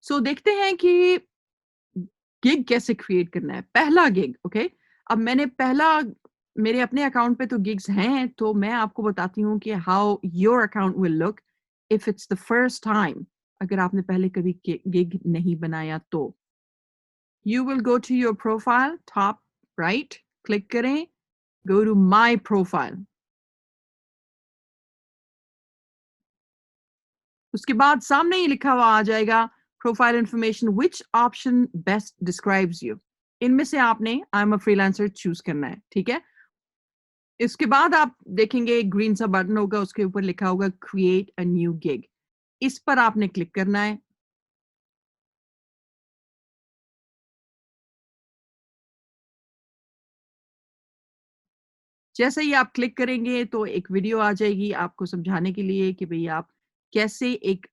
देखते हैं कि गिग कैसे क्रिएट करना है। पहला गिग, ओके? अब मैंने पहला मेरे अपने अकाउंट पे तो गिग्स हैं, तो मैं आपको बताती हूँ कि how your account will look if it's the first time, अगर आपने पहले कभी गिग नहीं बनाया तो। You will go to your profile, top right, click करें, go to my profile. उसके बाद सामने ही लिखा हुआ आ जाएगा profile information which option best describes you. इनमें से आपने I am a freelancer choose करना है, ठीक है? इसके बाद आप देखेंगे ग्रीन सा बटन होगा, उसके ऊपर लिखा होगा क्रिएट अ न्यू गिग। इस पर आपने क्लिक करना है। जैसे ही आप क्लिक करेंगे तो एक वीडियो आ जाएगी आपको समझाने के लिए कि भई आप कैसे एक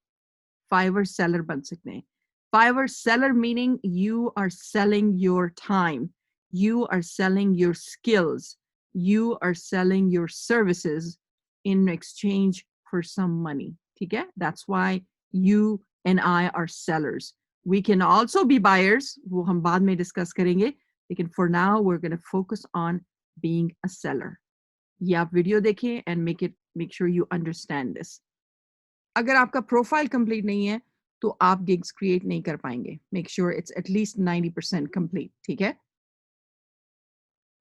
Fiverr seller बन सकते हैं। Fiverr seller meaning you are selling your time, you are selling your skills, you are selling your services in exchange for some money. ठीक है? That's why you and I are sellers. We can also be buyers, वो हम बाद में discuss करेंगे, लेकिन for now we're going to focus on being a seller. ये आप वीडियो देखिए and make sure you understand this. अगर आपका प्रोफाइल कंप्लीट नहीं है तो आप गिग्स क्रिएट नहीं कर पाएंगे। Make sure it's at least 90% complete, ठीक है?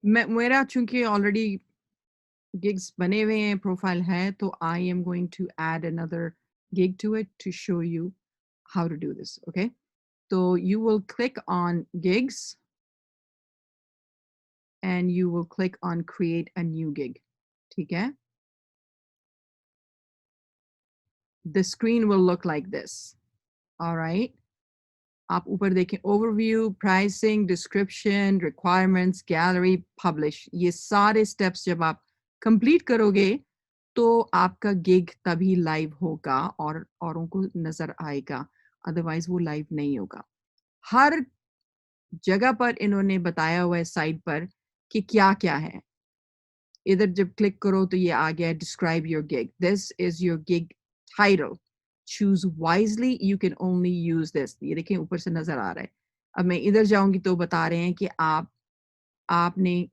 मेरा चूंकि ऑलरेडी गिग्स बने हुए हैं, प्रोफाइल है, तो I am going to add another gig to it to show you how to do this, okay? So you will click on gigs and you will click on create a new gig, ठीक है? The screen will look like this, all right? आप ऊपर देखें overview, pricing, description, requirements, gallery, publish, ये सारे steps जब आप complete करोगे तो आपका गिग तभी लाइव होगा और औरों को नजर आएगा, अदरवाइज वो लाइव नहीं होगा। हर जगह पर इन्होंने बताया हुआ है साइट पर कि क्या क्या है। इधर जब क्लिक करो तो ये आ गया describe your gig, this is your gig title, choose wisely, you can only use this. ये देखें ऊपर से नजर आ रहा है। अब मैं इधर जाऊंगी तो बता रहे हैं कि आपने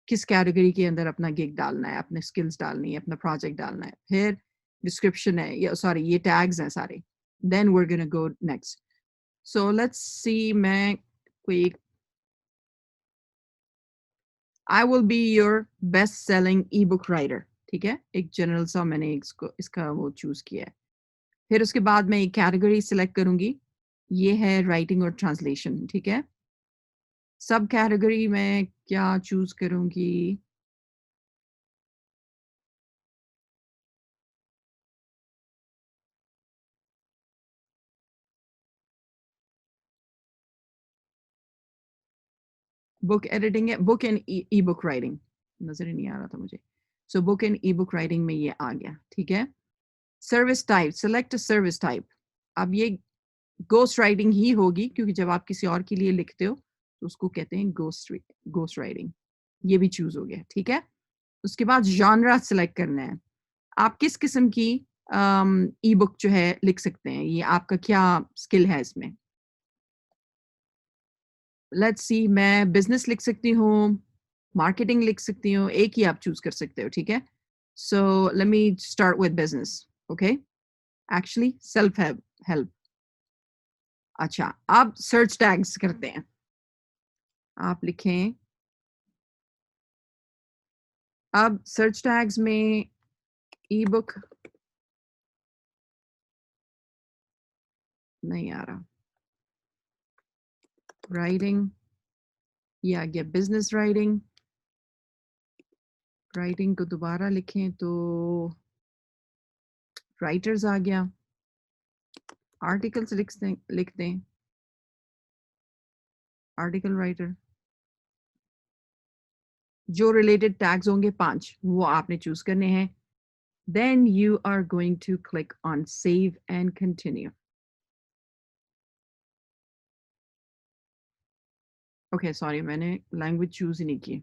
किस कैटेगरी के अंदर अपना गिग डालना है, अपने स्किल्स डालनी है, अपना प्रोजेक्ट डालना है। फिर डिस्क्रिप्शन है, या सॉरी ये टैग्स हैं सारे। Then we are gonna go next. So let's see, मैं कोई I will be your best selling ebook writer, ठीक है? एक जनरल सा मैंने इसका वो चूज किया है। फिर उसके बाद मैं एक कैटेगरी सिलेक्ट करूंगी, ये है राइटिंग और ट्रांसलेशन, ठीक है? सब कैटेगरी में क्या चूज करूंगी? बुक एडिटिंग है, book and E book writing, नजर ही नहीं आ रहा था मुझे। So book and E book writing में ये आ गया, ठीक है? Service type, select service type. अब ये गोस्ट राइटिंग ही होगी, क्योंकि जब आप किसी और के लिए लिखते हो तो उसको कहते हैं गोस्ट राइटिंग। ये भी चूज हो गया, ठीक है? उसके बाद जॉनरा सिलेक्ट करना है। आप किस किस्म की ई बुक जो है लिख सकते हैं, ये आपका क्या स्किल है इसमें। लेट्स सी, मैं बिजनेस लिख सकती हूँ, मार्केटिंग लिख सकती हूँ, एक ही आप चूज कर सकते हो, ठीक है? So let me start with business, okay? Actually self help help. अच्छा, अब सर्च टैग्स करते हैं। आप लिखें, अब सर्च टैग्स में ई बुक नहीं आ रहा, राइटिंग, ये आ गया बिजनेस राइटिंग। राइटिंग को दोबारा लिखें तो राइटर्स आ गया। आर्टिकल्स लिख दें, आर्टिकल राइटर। जो रिलेटेड टैग्स होंगे 5 वो आपने चूज करने हैं। Then you are going to click on save and continue. Okay sorry, मैंने लैंग्वेज चूज ही नहीं की।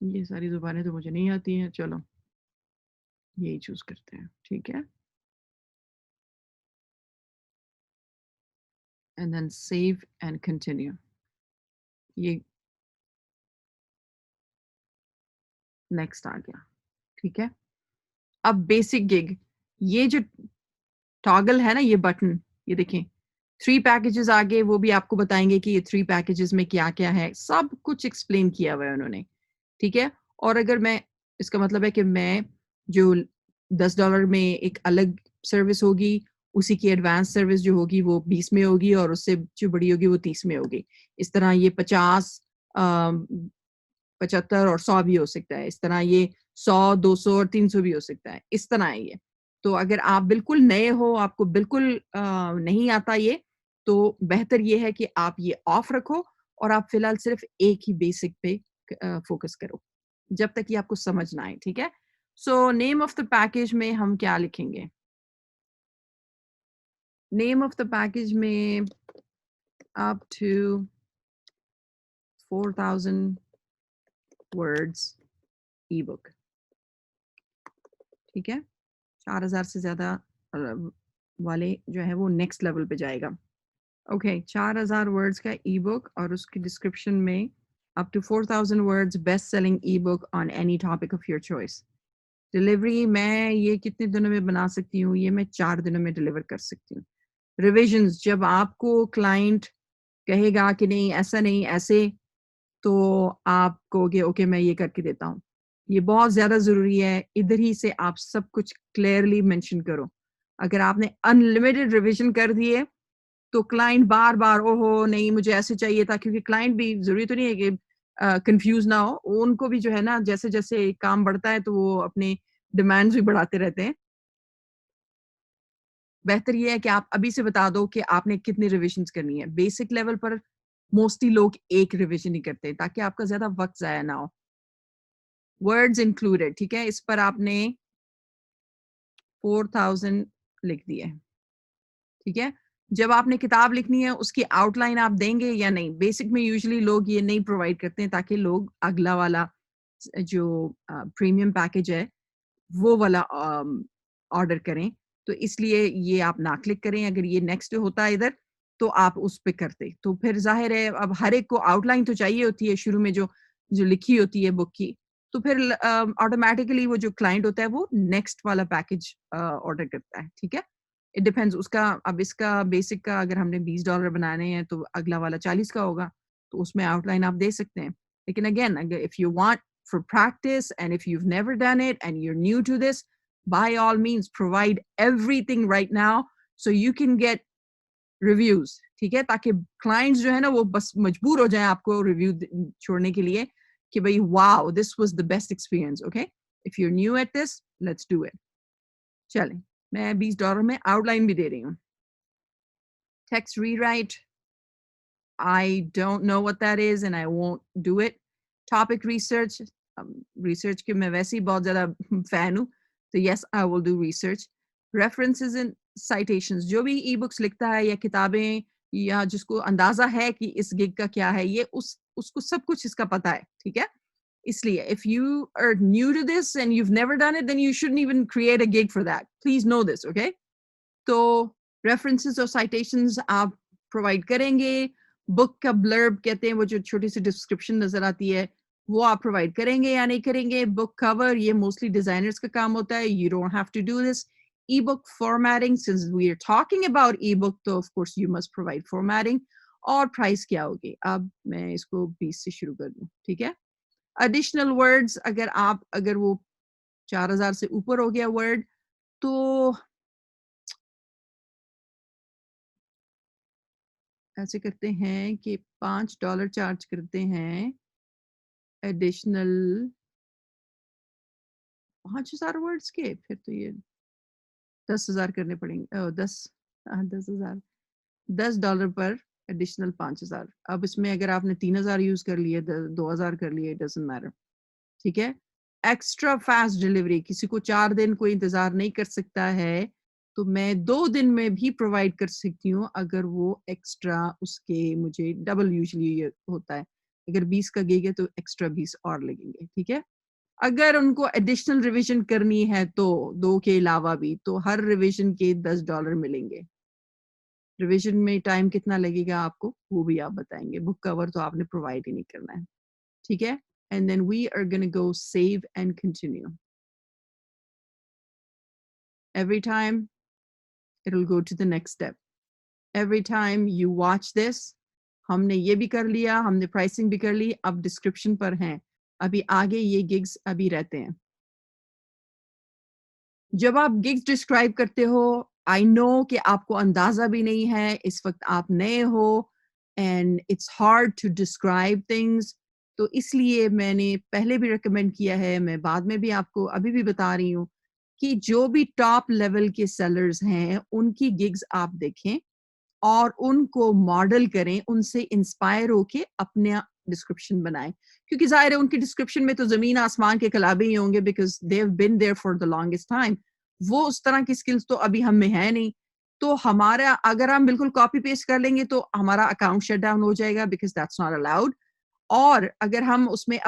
ये सारी जुबानें तो मुझे नहीं आती हैं, चलो। यही चूज करते हैं, ठीक है, and then save and continue. ये नेक्स्ट आ गया, ठीक है। अब बेसिक गिग, ये जो टॉगल है ना, ये बटन, ये देखें, 3 पैकेजेस आ गए, वो भी आपको बताएंगे कि ये 3 पैकेजेस में क्या क्या है, सब कुछ एक्सप्लेन किया हुआ है उन्होंने, ठीक है। और अगर मैं, इसका मतलब है कि मैं जो $10 में एक अलग सर्विस होगी, उसी की एडवांस सर्विस जो होगी वो 20 में होगी, और उससे जो बड़ी होगी वो 30 में होगी। इस तरह ये 50, 75 और 100 भी हो सकता है। इस तरह ये 100, 200 और 300 भी हो सकता है। इस तरह है ये। तो अगर आप बिल्कुल नए हो, आपको बिल्कुल नहीं आता ये, तो बेहतर ये है कि आप ये ऑफ रखो और आप फिलहाल सिर्फ एक ही बेसिक पे फोकस करो, जब तक कि आपको समझ ना आए, ठीक है? So name of the package में हम क्या लिखेंगे? नेम ऑफ द पैकेज में up to 4000 words ebook, ठीक है? 4000 से ज़्यादा अ, वाले जो है वो नेक्स्ट लेवल पे जाएगा। ओके, 4000 वर्ड्स का ई बुक और उसकी डिस्क्रिप्शन में up to 4000 words best selling ebook on any topic of your choice. Delivery मैं ये कितने दिनों में बना सकती हूँ? ये मैं 4 दिनों में डिलीवर कर सकती हूँ। रिविजन्स, जब आपको क्लाइंट कहेगा कि नहीं ऐसा नहीं ऐसे, तो आप कहोगे ओके मैं ये करके देता हूँ। ये बहुत ज़्यादा ज़रूरी है, इधर ही से आप सब कुछ क्लियरली मेंशन करो। अगर आपने अनलिमिटेड रिविज़न कर दिए, तो क्लाइंट बार-बार ओहो! नहीं मुझे ऐसे चाहिए था, क्योंकि क्लाइंट भी ज़रूरी तो नहीं है कि कन्फ्यूज़ ना हो। उनको भी जो है ना जैसे-जैसे काम बढ़ता है तो वो अपने डिमांड्स भी बढ़ाते रहते हैं। बेहतर ये है कि आप अभी से बता दो कि आपने कितनी रिविज़न्स करनी है। बेसिक लेवल पर मोस्टली लोग 1 रिविज़न ही करते हैं, ताकि आपका ज़्यादा वक़्त ज़ाया ना हो। वर्ड्स इंक्लूडेड, ठीक है? इस पर आपने 4000 लिख दिए, ठीक है? जब आपने किताब लिखनी है, उसकी आउटलाइन आप देंगे या नहीं? बेसिक में यूजुअली लोग ये नहीं प्रोवाइड करते हैं, ताकि लोग अगला वाला जो प्रीमियम पैकेज है, वो वाला ऑर्डर करें। तो इसलिए ये आप ना क्लिक करें। अगर ये नेक्स्ट होता है इधर, तो आप उस पे करते। तो फिर ज़ाहिर है अब हर एक को आउटलाइन तो चाहिए होती है शुरू में, जो जो लिखी होती है बुक की। तो फिर ऑटोमैटिकली वो जो क्लाइंट होता है वो नेक्स्ट वाला पैकेज ऑर्डर करता है, ठीक है? इट डिपेंड्स उसका। अब इसका बेसिक का अगर हमने $20 बनाने हैं, तो अगला वाला 40 का होगा, तो उसमें आउटलाइन आप दे सकते हैं। लेकिन अगेन अगर if you want for practice, and if you've never done it and you're new to this, by all means provide everything right now so you can get reviews, ठीक है? ताकि clients जो है ना वो बस मजबूर हो जाएं आपको रिव्यू छोड़ने के लिए कि भाई wow, this was the best experience, okay? If you're new at this, let's do it. चलें, मैं $20 में आउटलाइन भी दे रही हूँ। Text rewrite, I don't know what that is and I won't do it. Topic research, research के मैं वैसे ही बहुत ज़्यादा fan हूँ, तो yes, I will do research. References and citations, जो भी e-books लिखता है या किताबें, या जिसको अंदाज़ा है कि इस गिग का क्या है, ये उसको सब कुछ इसका पता है, ठीक है? इसलिए if you are new to this and you've never done it, then you shouldn't even create a gig for that. Please know this, okay? तो रेफरेंसेस और साइटेशंस आप प्रोवाइड करेंगे। बुक का ब्लर्ब कहते हैं, वो जो छोटी सी डिस्क्रिप्शन नज़र आती है, वो आप प्रोवाइड करेंगे या नहीं करेंगे? बुक कवर, ये मोस्टली डिज़ाइनर्स का काम होता है, you don't have to do this. Ebook formatting, since we are talking about ebook, तो of course you must provide formatting. और प्राइस क्या होगी? अब मैं इसको 20 से शुरू कर दूँ, ठीक है? एडिशनल वर्ड्स, अगर वो 4000 से ऊपर हो गया वर्ड, तो ऐसे करते हैं कि $5 चार्ज करते हैं एडिशनल 5000 वर्ड्स के, फिर तो ये 10,000 करने पड़ेंगे। 10,000, $10 पर एडिशनल 5000। अब इसमें अगर आपने 3000 यूज कर लिए, 2000 कर लिए, इट डजंट मैटर, ठीक है? एक्स्ट्रा फास्ट डिलीवरी, किसी को 4 दिन कोई इंतजार नहीं कर सकता है, तो मैं 2 दिन में भी प्रोवाइड कर सकती हूँ, अगर वो एक्स्ट्रा उसके मुझे डबल यूजुअली ये होता है। अगर 20 का गिग है तो एक्स्ट्रा 20 और लगेंगे, ठीक है? अगर उनको एडिशनल रिवीजन करनी है तो 2 के अलावा भी, तो हर रिवीजन के $10 मिलेंगे। रिवीजन में टाइम कितना लगेगा आपको, वो भी आप बताएँगे। बुक कवर तो आपने प्रोवाइड ही नहीं करना है, ठीक है? And then we are gonna go save and continue. Every time it'll go to the next step. Every time you watch this, हमने ये भी कर लिया, हमने प्राइसिंग भी कर ली, अब डिस्क्रिप्शन पर हैं। अभी आगे ये गिग्स अभी रहते हैं। जब आप गिग्स डिस्क्राइब करते हो, आई नो कि आपको अंदाज़ा भी नहीं है, इस वक़्त आप नए हो and it's hard to describe things, तो इसलिए मैंने पहले भी रिकमेंड किया है, मैं बाद में भी आपको अभी भी बता रही हूँ कि जो भी टॉप लेवल के सेलर्स हैं, उनकी गिग्स आप देखें और उनको मॉडल करें, उनसे इंस्पायर होके अपना डिस्क्रिप्शन बनाएँ। क्योंकि ज़ाहिर है उनकी डिस्क्रिप्शन में तो ज़मीन आसमान के कलाबे ही होंगे because they have been there for the longest time. वो उस तरह की स्किल्स तो अभी हम में है नहीं। तो हमारा अगर हम बिल्कुल कॉपी पेस्ट कर लेंगे तो हमारा अकाउंट शट डाउन हो जाएगा बिकॉज़ दैट्स नॉट अलाउड। और अगर हम उसमें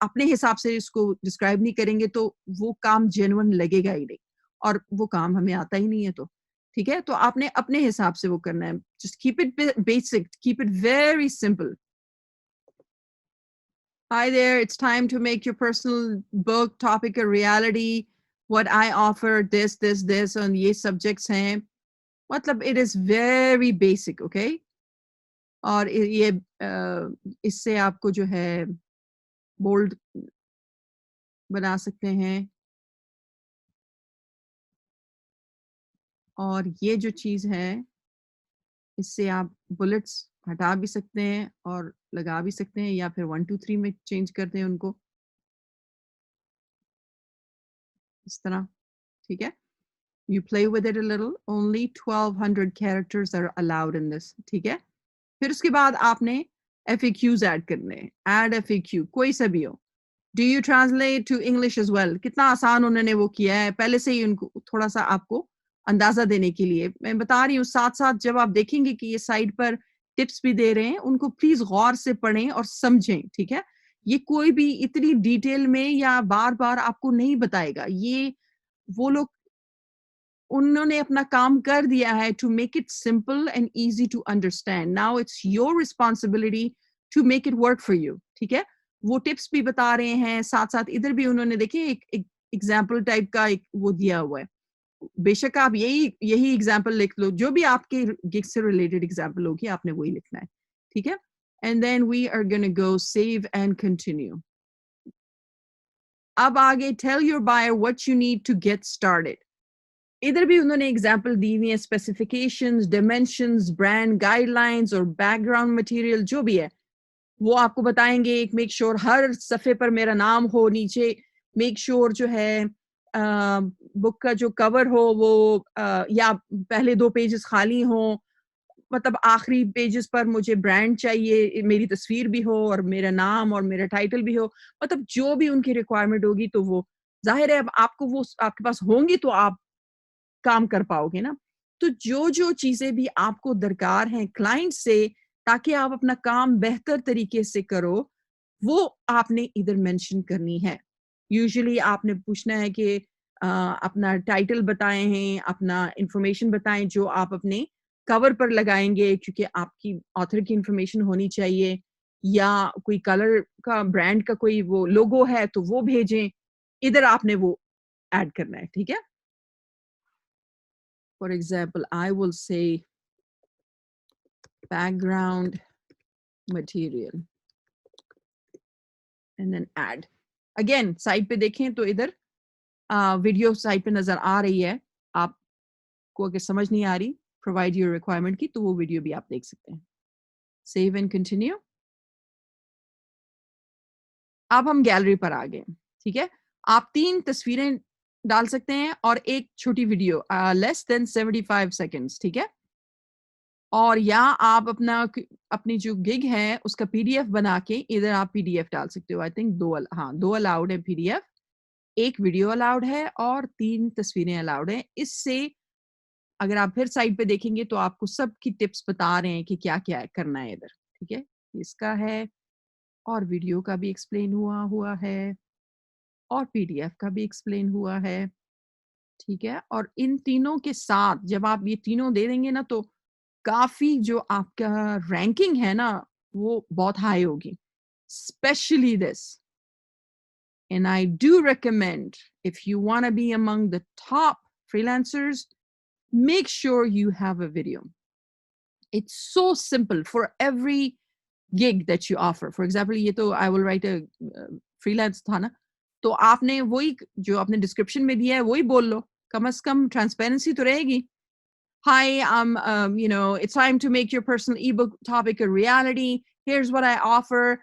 अपने हिसाब से इसको डिस्क्राइब नहीं करेंगे तो वो काम जेन्युइन लगेगा ही नहीं और वो काम हमें आता ही नहीं है तो, ठीक है? तो आपने अपने हिसाब से वो करना है। Just keep it basic, keep it very simple. Hi there, it's time to make your personal book topic a reality. What I offer, this, and ये subjects हैं. मतलब it is very basic, okay? और ये इससे आपको जो है bold बना सकते हैं और ये जो चीज़ है इससे आप बुलेट्स हटा भी सकते हैं और लगा भी सकते हैं या फिर 1 2 3 में चेंज कर दें उनको इस तरह, ठीक है? You play with it a little. Only 1200 characters are allowed in this, ठीक है? फिर उसके बाद आपने FAQs ऐड करने हैं। Add FAQ कोई सा भी हो। Do you translate to English as well? कितना आसान उन्होंने वो किया है, पहले से ही उनको थोड़ा-सा आपको अंदाज़ा देने के लिए। मैं बता रही हूँ साथ-साथ जब आप देखेंगे कि ये साइट पर टिप्स भी दे रहे हैं, उनको प्लीज़ गौर से पढ़ें और समझें, ठीक है? ये कोई भी इतनी डिटेल में या बार-बार आपको नहीं बताएगा। ये वो लोग उन्होंने अपना काम कर दिया है to make it simple and easy to understand. Now it's your responsibility to make it work for you, ठीक है? वो टिप्स भी बता रहे हैं, साथ-साथ इधर भी उन्होंने देखिए एक एक एग्ज़ाम्पल टाइप का एक वो दिया हुआ है। बेशक आप यही यही एग्ज़ाम्पल लिख लो, जो भी आपके गिग से रिलेटेड एग्ज़ाम्पल होगी, आपने वही लिखना है, ठीक है? And then we are gonna go save and continue. अब आगे tell your buyer what you need to get started. इधर भी उन्होंने एग्जाम्पल दी हुई है, स्पेसिफिकेशंस, डायमेंशंस, ब्रांड गाइडलाइंस और बैकग्राउंड मटेरियल जो भी है, वो आपको बताएँगे। एक मेक श्योर हर सफ़े पर मेरा नाम हो नीचे, मेक श्योर जो है बुक का जो कवर हो वो या पहले 2 पेजेज़ खाली हों, मतलब आखिरी पेजेज़ पर मुझे ब्रांड चाहिए, मेरी तस्वीर भी हो और मेरा नाम और मेरा टाइटल भी हो। मतलब जो भी उनकी रिक्वायरमेंट होगी तो वो ज़ाहिर है अब आपको वो आपके पास होंगी तो आप काम कर पाओगे ना। तो जो-जो चीज़ें भी आपको दरकार हैं क्लाइंट से ताकि आप अपना काम बेहतर तरीके से करो, वो आपने इधर मेंशन करनी है। यूजुअली आपने पूछना है कि अपना टाइटल बताएँ हैं, अपना इन्फॉर्मेशन बताएँ जो आप अपने कवर पर लगाएँगे क्योंकि आपकी ऑथर की इन्फॉर्मेशन होनी चाहिए या कोई कलर का ब्रांड का कोई वो लोगो है तो वो भेजें। इधर आपने वो ऐड करना है, ठीक है? For example, I will say background material and then add. Again, side पे देखें तो इधर वीडियो साइड पे नज़र आ रही है। आपको अगर समझ नहीं आ रही, प्रोवाइड योर रिक्वायरमेंट की, तो वो वीडियो भी आप देख सकते हैं। Save and continue. अब हम गैलरी पर आ गए, ठीक है? आप 3 तस्वीरें डाल सकते हैं और एक छोटी वीडियो लेस देन 75 सेकंड्स, ठीक है? और या आप अपनी जो गिग है उसका पीडीएफ बना के इधर आप पीडीएफ डाल सकते हो। आई थिंक 2 अलाउड है पीडीएफ, 1 वीडियो अलाउड है और 3 तस्वीरें अलाउड हैं। इससे अगर आप फिर साइड पे देखेंगे तो आपको सबकी टिप्स बता रहे हैं कि क्या-क्या करना है इधर, ठीक है? इसका है और वीडियो का भी एक्सप्लेन हुआ हुआ है। और पीडीएफ का भी एक्सप्लेन हुआ है, ठीक है? और इन तीनों के साथ जब आप ये तीनों दे देंगे ना तो काफ़ी जो आपका रैंकिंग है ना, वो बहुत हाई होगी। Specially this, and I do recommend if you want to be among the top freelancers, make sure you have a video. It's so simple for every gig that you offer. For example, ये तो I will write a freelance था ना, तो आपने वही जो आपने description में दिया है वही बोल लो, कम से कम transparency तो रहेगी. Hi, it's time to make your personal ebook topic a reality. Here's what I offer.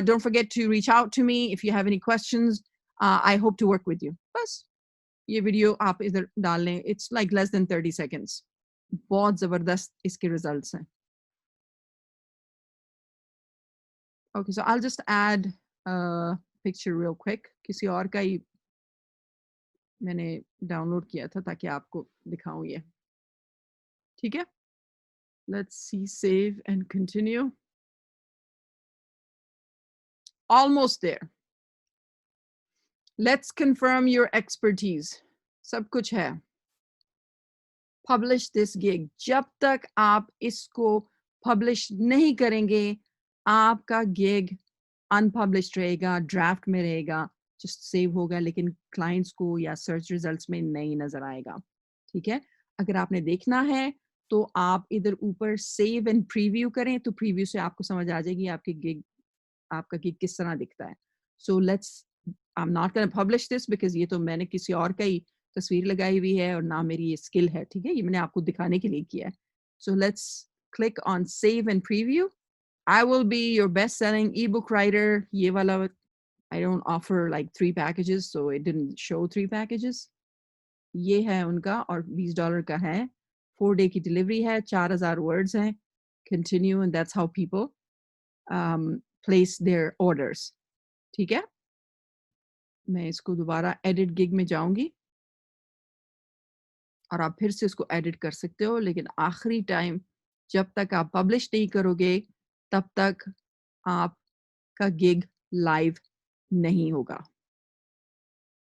Don't forget to reach out to me if you have any questions. I hope to work with you. बस ये video आप इधर डाल लें. It's like less than 30 seconds. बहुत ज़बरदस्त इसके results हैं. Okay, so I'll just add a picture real quick. किसी और का ही मैंने डाउनलोड किया था ताकि आपको दिखाऊं ये. ठीक है? Let's see, save and continue. Almost there. Let's confirm your expertise. सब कुछ है. Publish this gig. जब तक आप इसको publish नहीं करेंगे, आपका gig unpublished रहेगा, draft में रहेगा, just save होगा, लेकिन clients को या search results में नहीं नजर आएगा. ठीक है? अगर आपने देखना है तो आप इधर ऊपर save and preview करें तो preview से आपको समझ आ जाएगी आपका gig किस तरह दिखता है. So I'm not going to publish this because ये तो मैंने किसी और का ही तस्वीर लगाई हुई है और ना मेरी ये skill है, ठीक है? ये मैंने आपको दिखाने के लिए किया है. So let's click on save and preview. I will be your best-selling ebook writer. ये वाला I don't offer like 3 packages, so it didn't show 3 packages. ये है उनका और $20 का है. 4 day की delivery है, 4000 words हैं. Continue, and that's how people place their orders. ठीक है? मैं इसको दोबारा edit gig में जाऊंगी और आप फिर से इसको edit कर सकते हो, लेकिन आखिरी टाइम जब तक आप publish नहीं करोगे तब तक आपका gig live नहीं होगा.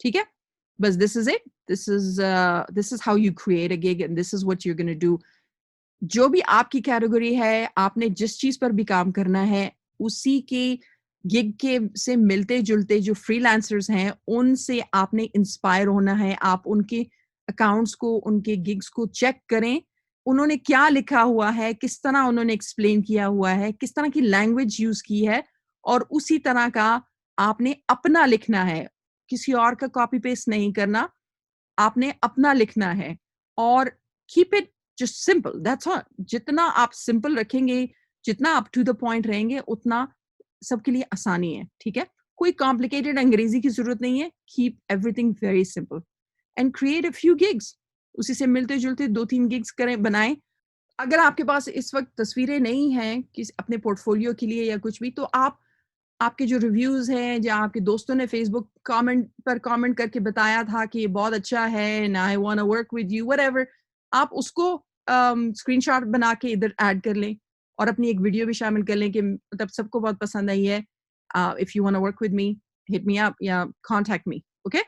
ठीक है? बस this is it. This is how you create a gig and this is what you're going to do. जो भी आपकी कैटेगरी है, आपने जिस चीज पर भी काम करना है, उसी के गिग के से मिलते-जुलते जो फ्रीलांसर्स हैं, उनसे आपने इंस्पायर होना है. आप उनके अकाउंट्स को, उनके गिग्स को चेक करें. उन्होंने क्या लिखा हुआ है, किस तरह उन्होंने एक्सप्लेन किया हुआ है, किस तरह की लैंग्वेज यूज़ की है और उसी तरह का आपने अपना लिखना है. किसी और का कॉपी पेस्ट नहीं करना. आपने अपना लिखना है और keep it just simple. That's all. जितना आप सिंपल रखेंगे, जितना आप टू द पॉइंट रहेंगे, उतना सबके लिए आसानी है. ठीक है? कोई कॉम्प्लिकेटेड अंग्रेजी की जरूरत नहीं है. Keep everything very simple and create a few gigs. उसी से मिलते जुलते 2-3 गिग्स करें, बनाएं. अगर आपके पास इस वक्त तस्वीरें नहीं हैं किसी अपने पोर्टफोलियो के लिए या कुछ भी, तो आप आपके जो रिव्यूज हैं, या आपके दोस्तों ने फेसबुक कमेंट पर कमेंट करके बताया था कि ये बहुत अच्छा है and I want to work with you, whatever, आप उसको स्क्रीनशॉट बना के इधर ऐड कर लें और अपनी एक वीडियो भी शामिल कर लें कि मतलब सबको बहुत पसंद आई है. If you want to work with me, hit me up या कांटेक्ट मी. ओके?